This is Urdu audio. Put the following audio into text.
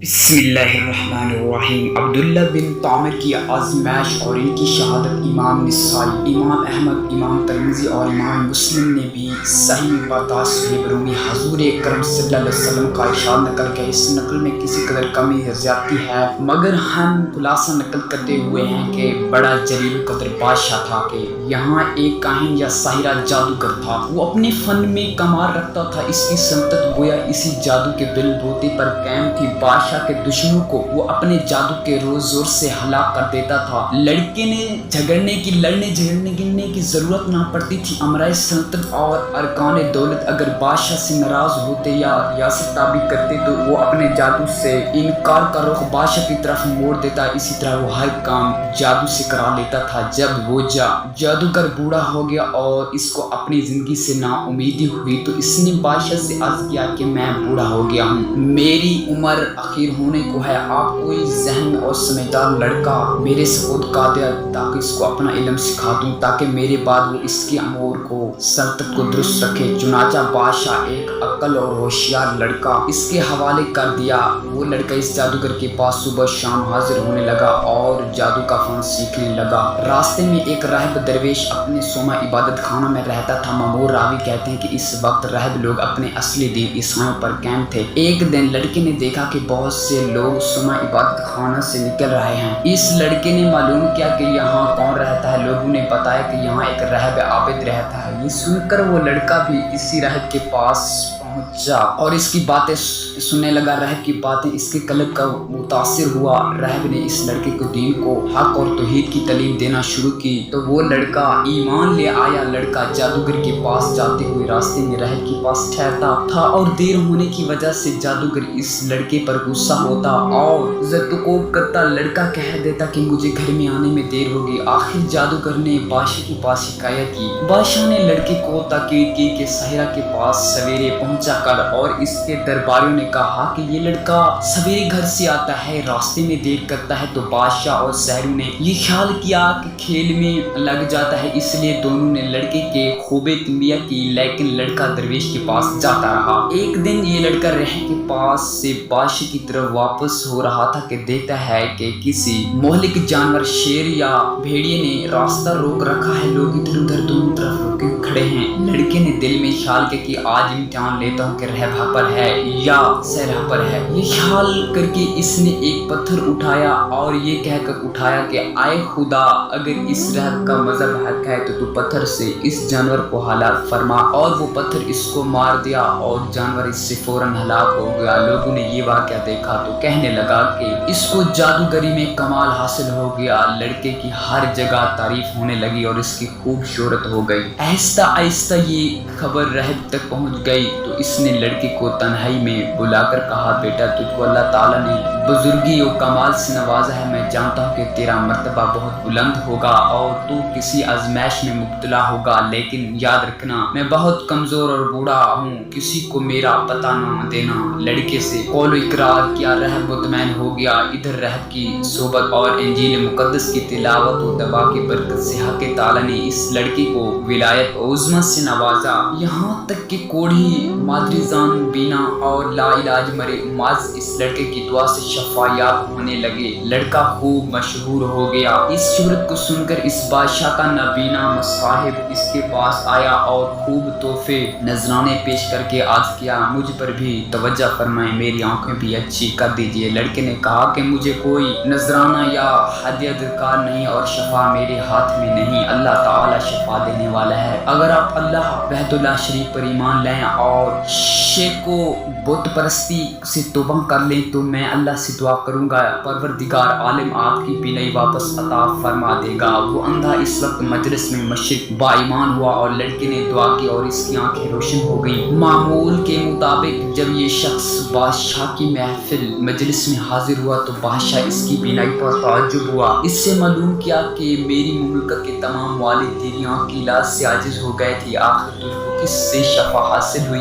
بسم اللہ الرحمن الرحیم۔ عبداللہ بن طامر کی آزمائش اور ان کی شہادت امام نسائی، امام احمد، امام ترمذی اور امام مسلم نے بھی صحیح میں برداشت ہوئی برومی حضور اکرم صلی اللہ علیہ وسلم کا ارشاد نقل کیا۔ اس نقل میں کسی قدر کمی یا زیادتی ہے، مگر ہم خلاصہ نقل کرتے ہوئے ہیں کہ بڑا جلیل القدر بادشاہ تھا کہ یہاں ایک کاہن یا ساحرہ جادوگر تھا۔ وہ اپنے فن میں کمال رکھتا تھا، اس کی سنتت گویا اسی جادو کے بل بوتے پر قائم تھی۔ بادشاہ کے دشمنوں کو وہ اپنے جادو کے زور سے ہلاک کر دیتا تھا۔ لڑکے نے لڑنے جھگڑنے کی ضرورت نہ پڑتی تھی۔ امرائے سلطنت اور ارکان دولت اگر بادشاہ سے ناراض ہوتے یا ریاست تابع کرتے تو وہ اپنے جادو سے انکار کا رخ بادشاہ کی طرف موڑ دیتا۔ اسی طرح وہ ہر کام جادو سے کرا لیتا تھا۔ جب وہ جادوگر بوڑھا ہو گیا اور اس کو اپنی زندگی سے نا امیدی ہوئی تو اس نے بادشاہ سے عرض کیا کہ میں بوڑھا ہو گیا ہوں، میری عمر اخیر ہونے کو ہے، آپ کوئی ذہین اور سمجھدار لڑکا میرے سپرد کر دیا تاکہ اس کو اپنا علم سکھا دوں، تاکہ میرے بعد وہ اس کے امور کو سلطنت کو درست رکھے۔ چنانچہ بادشاہ ایک عقل اور ہوشیار لڑکا اس کے حوالے کر دیا۔ وہ لڑکا اس جادوگر کے پاس صبح شام حاضر ہونے لگا اور جادو کا فن سیکھنے لگا۔ راستے میں ایک راہب درویش اپنے سوما عبادت خانہ میں رہتا تھا۔ مامور راوی کہتے ہیں کہ اس وقت راہب لوگ اپنے اصلی دین عیسائیوں پر قائم تھے۔ ایک دن لڑکے نے دیکھا کہ بہت سے لوگ سوما عبادت خانہ سے نکل رہے ہیں۔ اس لڑکے نے معلوم کیا کہ یہاں کون رہتا ہے۔ لوگوں نے بتایا کہ یہاں ایک راہب عابد رہتا ہے۔ یہ سن کر وہ لڑکا بھی اسی راہب کے پاس پہنچا اور اس کی باتیں سننے لگا۔ راہب کی باتیں اس کے قلب کا متاثر ہوا۔ راہب نے اس لڑکے کو دین کو حق اور توحید کی تعلیم دینا شروع کی تو وہ لڑکا ایمان لے آیا۔ لڑکا جادوگر کے پاس جاتے ہوئے راستے میں راہب کے پاس ٹھہرتا تھا اور دیر ہونے کی وجہ سے جادوگر اس لڑکے پر غصہ ہوتا اور زدوکوب کرتا۔ لڑکا کہہ دیتا کہ مجھے گھر میں آنے میں دیر ہوگی۔ آخر جادوگر نے بادشاہ کے پاس شکایت کی۔ بادشاہ نے لڑکے کو تاکید کی کہ ساحرہ کے پاس سویرے پہنچا کر، اور اس کے درباریوں نے کہا کہ یہ لڑکا سویرے گھر سے آتا ہے، راستے میں دیر کرتا ہے۔ تو بادشاہ اور ساحروں نے یہ خیال کیا کہ کھیل میں لگ جاتا ہے، اس لیے دونوں نے لڑکے کے خوبے تنبیہ کی، لیکن لڑکا درویش کے پاس جاتا رہا۔ ایک دن یہ لڑکا راہب کے پاس سے بادشاہ کی طرف واپس ہو رہا تھا کہ دیکھتا ہے کہ کسی مہلک جانور شیر یا بھیڑیے نے راستہ روک رکھا ہے۔ لوگ ادھر ادھر دونوں طرف روکے کھڑے ہیں۔ لڑکے نے دل میں خیال کیا کہ آج امتحان لیتا ہوں کہ راہب حق پر ہے یا ساحرہ پر ہے۔ یہ خیال کر کے اس نے ایک پتھر اٹھایا اور یہ کہہ کر اٹھایا کہ آئے خدا، اگر اس راہب کا مذہب حق ہے تو پتھر سے اس جانور کو ہلاک فرما۔ اور وہ پتھر اس کو مار دیا اور جانور اس سے فوراً ہلاک ہو گیا۔ لوگوں نے یہ واقعہ دیکھا تو کہنے لگا کہ اس کو جادوگری میں کمال حاصل ہو گیا۔ لڑکے کی ہر جگہ تعریف ہونے لگی اور اس کی خوب شہرت ہو گئی۔ آہستہ آہستہ یہ خبر راہب تک پہنچ گئی تو اس نے لڑکے کو تنہائی میں بلا کر کہا، بیٹا، تجھ کو اللہ تعالیٰ نے بزرگی و کمال سے نوازا ہے۔ میں جانتا ہوں کہ تیرا مرتبہ بہت بلند ہوگا اور تو کسی آزمائش میں مبتلا ہوگا، لیکن یاد رکھنا میں بہت کمزور اور بوڑھا ہوں، کسی کو میرا پتہ نہ دینا۔ لڑکے سے قول و اقرار کیا، راہب مطمئن ہو گیا۔ ادھر راہب کی صحبت اور انجیل مقدس کی تلاوت و دعا کی برکت سے حق تعالیٰ نے اس لڑکے کو ولایت عظمی سے نوازا، یہاں تک کہ کوڑھی، مادری زان بینا اور لا علاج مرے ماز اس لڑکے کی دعا سے شفا یاب ہونے لگے۔ لڑکا خوب مشہور ہو گیا۔ اس شہرت کو سن کر اس بادشاہ کا نابینا مصاحب اس کے پاس آیا اور خوب تحفے نذرانے پیش کر کے عرض کیا، مجھ پر بھی توجہ فرمائیں، میری آنکھیں بھی اچھی کر دیجیے۔ لڑکے نے کہا کہ مجھے کوئی نذرانہ یا ہدیہ درکار نہیں اور شفا میرے ہاتھ میں نہیں، اللہ تعالیٰ شفا دینے والا ہے۔ اگر آپ اللہ وحدہ لا شریک پر ایمان لائیں اور شرک و بت پرستی سے توبہ کر لیں تو میں اللہ سے دعا کروں گا، پروردگار عالم آپ کی بینائی واپس عطا فرما دے گا۔ وہ اندھا اس وقت مجلس میں مشرق با ایمان ہوا اور لڑکے نے دعا کی اور اس کی آنکھیں روشن ہو گئیں۔ معمول کے مطابق جب یہ شخص بادشاہ کی محفل مجلس میں حاضر ہوا تو بادشاہ اس کی بینائی پر تعجب ہوا۔ اس سے معلوم کیا کہ میری مملکت کے تمام والد تیری آنکھ کی علاج سے عاجز ہو گئے تھے، آخر تجھ کو کس سے شفا حاصل ہوئی؟